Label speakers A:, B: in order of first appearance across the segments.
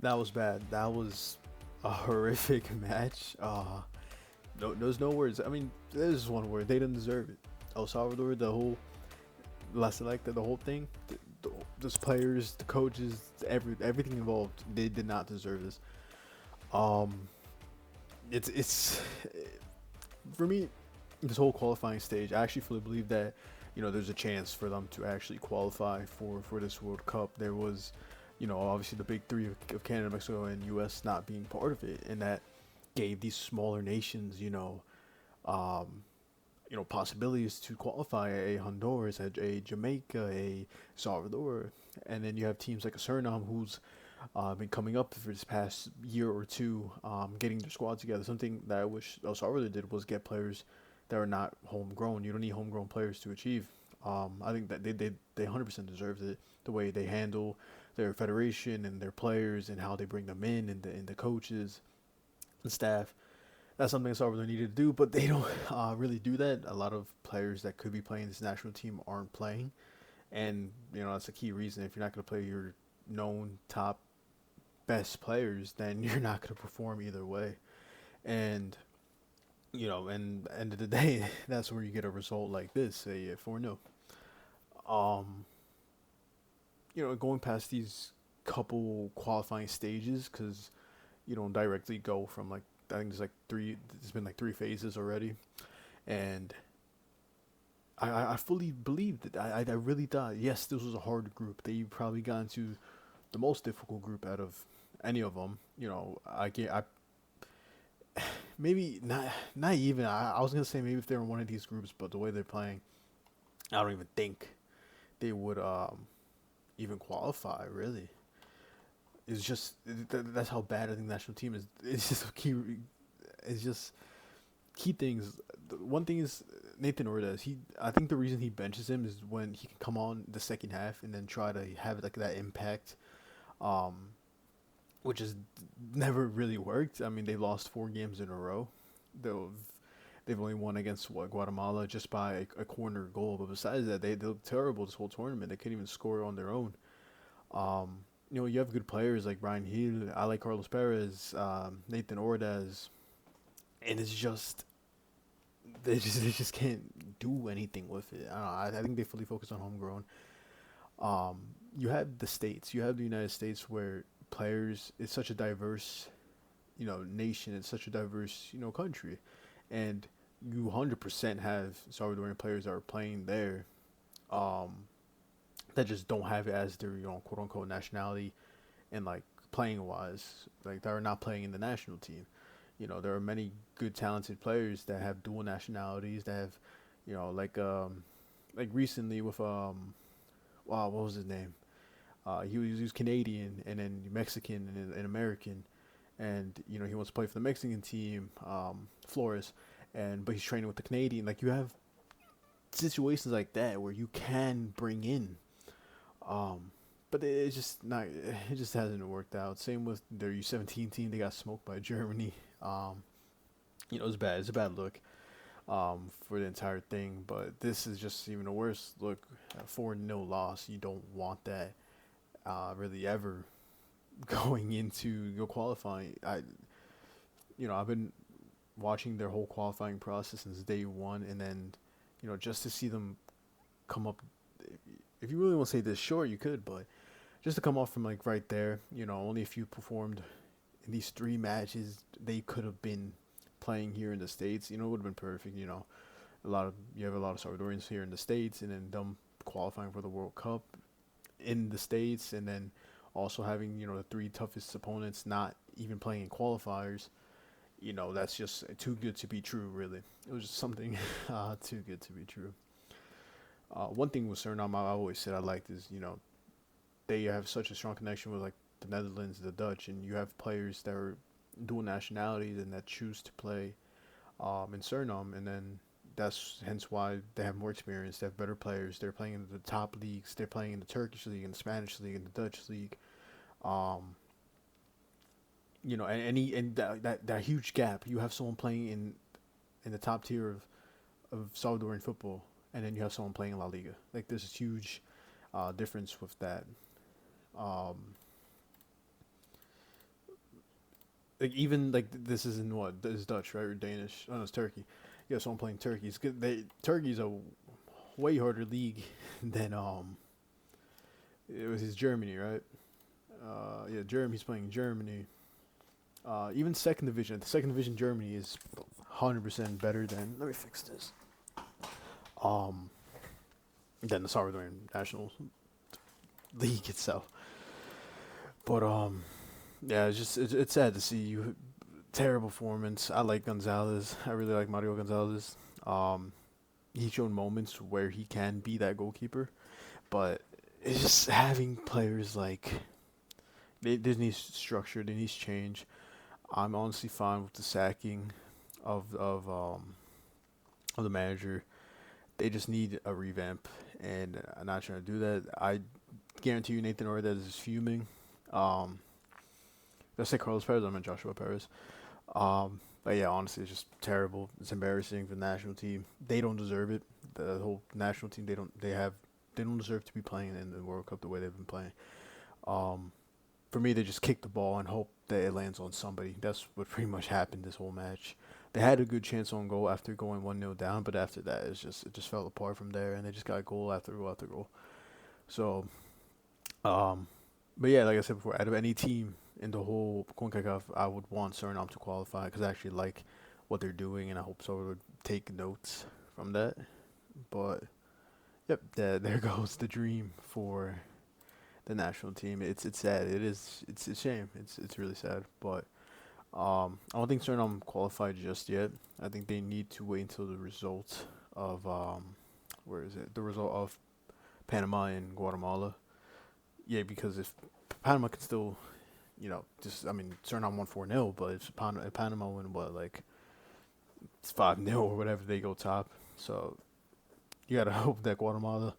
A: That was bad. That was a horrific match. No, there's no words. I mean, there's one word. They didn't deserve it. El Salvador, the whole La Selecta, the whole thing, those players, the coaches, everything involved, they did not deserve this. Um, it's for me, this whole qualifying stage. I actually fully believe that there's a chance for them to actually qualify for this World Cup. There was, obviously the big three of Canada, Mexico, and U.S. not being part of it, and that gave these smaller nations, um, possibilities to qualify. A Honduras, a Jamaica, a Salvador, and then you have teams like a Suriname who's been coming up for this past year or two, getting their squad together. Something that I wish El Salvador did was get players that are not homegrown. You don't need homegrown players to achieve. I think that they 100% deserve it. The way they handle their federation and their players and how they bring them in and the coaches and staff. That's something Salvador needed to do, but they don't really do that. A lot of players that could be playing this national team aren't playing, and that's a key reason. If you're not going to play your known top best players, then you're not going to perform either way. And and end of the day, that's where you get a result like this, a 4-0. Um, going past these couple qualifying stages, because you don't directly go from like I think there's like three. There's been like three phases already, and I fully believed it. I really thought yes, this was a hard group. They probably got into the most difficult group out of any of them. I maybe not even. I was gonna say maybe if they're in one of these groups, but the way they're playing, I don't even think they would even qualify. Really, it's just that's how bad I think the national team is. It's just a key. It's just key things. One thing is Nathan Ortiz. I think the reason he benches him is when he can come on the second half and then try to have like that impact, um, which has never really worked. I mean, they lost 4 games in a row. They've they've only won against Guatemala just by a corner goal. But besides that, they look terrible this whole tournament. They couldn't even score on their own. You have good players like Brian Hill. I like Carlos Perez, Nathan Ordaz, and it's just they just can't do anything with it. I don't know. I think they fully focus on homegrown. You have the states. You have the United States where players. It's such a diverse, nation. It's such a diverse, country, and you 100% have Salvadorian players that are playing there. Um, that just don't have it as their quote unquote nationality and like playing wise, like they're not playing in the national team. There are many good talented players that have dual nationalities that have, like recently with wow, what was his name? He was Canadian and then Mexican and American, and he wants to play for the Mexican team, Flores, and but he's training with the Canadian. Like you have situations like that where you can bring in, um, but it's just not. It just hasn't worked out. Same with their U17 team; they got smoked by Germany. Um, it's bad. It's a bad look for the entire thing. But this is just even a worse look. A 4-0 loss. You don't want that really ever going into your qualifying. I've been watching their whole qualifying process since day one, and then just to see them come up. If you really want to say this short, you could, but just to come off from like right there, only if you performed in these 3 matches, they could have been playing here in the states. It would have been perfect. You have a lot of Salvadorians here in the states, and then them qualifying for the World Cup in the states, and then also having the 3 toughest opponents not even playing in qualifiers. That's just too good to be true. Really, it was just something too good to be true. One thing with Suriname, I always said I liked is they have such a strong connection with like the Netherlands, the Dutch, and you have players that are dual nationalities and that choose to play in Suriname, and then that's hence why they have more experience. They have better players. They're playing in the top leagues. They're playing in the Turkish league, in the Spanish league, in the Dutch league. Um, and that huge gap. You have someone playing in the top tier of Salvadorian football, and then you have someone playing in La Liga. Like there's a huge difference with that. Um, like even like this is in what this is Dutch, right, or Danish? Oh no, it's Turkey. Yeah, so I'm playing Turkey. It's good. Turkey's a way harder league than it was his Germany, right? Yeah, Germany's playing Germany. Even second division, the second division Germany is 100% better than. Let me fix this. Um, than the Salvadoran national league itself. But yeah, it's sad to see you. Terrible performance. I like Gonzalez. I really like Mario Gonzalez. Um, he showed moments where he can be that goalkeeper, but it's just having players like there needs structure, there needs change. I'm honestly fine with the sacking of the manager. They just need a revamp, and I'm not trying to do that. I guarantee you, Nathan Ortez is fuming. Um, let's say Carlos Perez. I meant Joshua Perez. But yeah, honestly, it's just terrible. It's embarrassing for the national team. They don't deserve it. The whole national team, they don't deserve to be playing in the World Cup the way they've been playing. Um, for me, they just kick the ball and hope that it lands on somebody. That's what pretty much happened this whole match. They had a good chance on goal after going 1-0 down, but after that, it just fell apart from there, and they just got goal after goal after goal. So, um, but yeah, like I said before, out of any team in the whole CONCACAF, I would want Suriname to qualify because I actually like what they're doing, and I hope so would take notes from that. But yep, there goes the dream for the national team. It's sad. It's a shame. It's really sad. But I don't think Suriname qualified just yet. I think they need to wait until the result of where is it? The result of Panama and Guatemala. Yeah, because if Panama can still, just I mean, Suriname won 4-0, but if Panama win what like it's 5-0 or whatever, they go top. So you gotta hope that Guatemala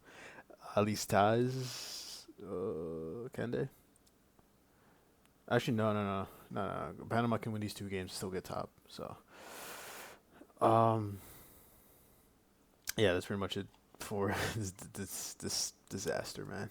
A: at least ties. Can they? Actually, no. Panama can win these two games, and still get top. So, um, yeah, that's pretty much it for this disaster, man.